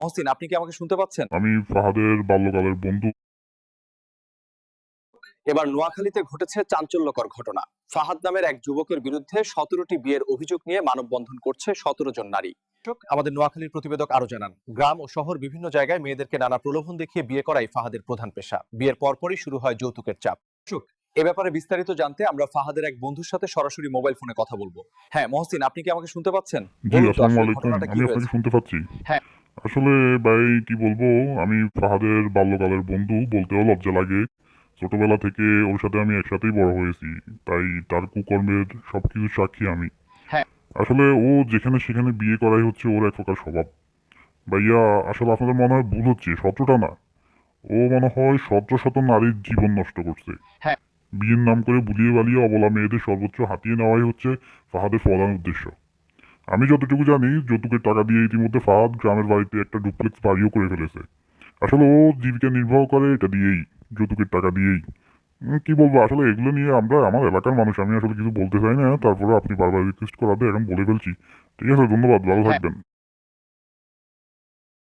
মহসিন, আপনি কি আমাকে শুনতে পাচ্ছেন? আমি ফাহাদের বাল্যকালের বন্ধু। এবার নোয়াখালীতে ঘটেছে চাঞ্চল্যকর ঘটনা। ফাহাদ নামের এক যুবকের বিরুদ্ধে 17টি বিয়ের অভিযোগ নিয়ে মানববন্ধন করছে 17 জন নারী। আমাদের নোয়াখালীর প্রতিবেদক আরো জানান, গ্রাম ও শহর বিভিন্ন জায়গায় মেয়েদেরকে নানা প্রলোভন দেখিয়ে বিয়ে করাই ফাহাদের প্রধান পেশা। বিয়ের পরপরই শুরু হয় যৌতুকের চাপ। এ ব্যাপারে বিস্তারিত জানতে আমরা ফাহাদের এক বন্ধুর সাথে সরাসরি মোবাইল ফোনে কথা বলবো। হ্যাঁ মহসিন, আপনি কি আমাকে শুনতে পাচ্ছেন? জি, বলুন তো আসসালামু আসলে আলাইকুম। ঘটনাটা কি আমি আপনাকে হয়েছে। শুনতে পাচ্ছি। হ্যাঁ। আসলে ভাই কি বলবো, আমি ফাহাদের বাল্যকালের বন্ধু বলতেও লজ্জা লাগে। ছোটবেলা থেকে ওর সাথে আমি একসাথেই বড় হয়েছি। তাই তার কুকর্মের সবকিছু সাক্ষী আমি। হ্যাঁ। আসলে ও যেখানে সেখানে বিয়ে করাই হচ্ছে ওর এক প্রকার স্বভাব। ভাইয়া, আসলে আপনাদের মনে হয় ভুল হচ্ছে, 17টা না। ও মনে হয় শত শত নারীর জীবন নষ্ট করছে। হ্যাঁ। বিয়ের নাম করে বুলিয়ে বালিয়ে অবলা মেয়েদের সর্বোচ্চ হাতিয়ে নেওয়াই হচ্ছে ফাহাদের প্রধান উদ্দেশ্য। আমি যতটুকু জানি, যৌতুকের টাকা দিয়ে ইতিমধ্যে ফাহাদ গ্রামের বাড়িতে একটা ডুপ্লেক্স বাড়িও করে ফেলেছে। আসলে ও জীবিকা নির্বাহ করে এটা দিয়েই, যৌতুকের টাকা দিয়েই। কি বলবো, আসলে এগুলো নিয়ে আমার এলাকার মানুষ, আমি আসলে কিছু বলতে চাই না, তারপরে আপনি বারবার রিকোয়েস্ট করাতে এখন বলে ফেলছি। ঠিক আছে, ধন্যবাদ, ভালো হ্যাঁ। থাকবেন।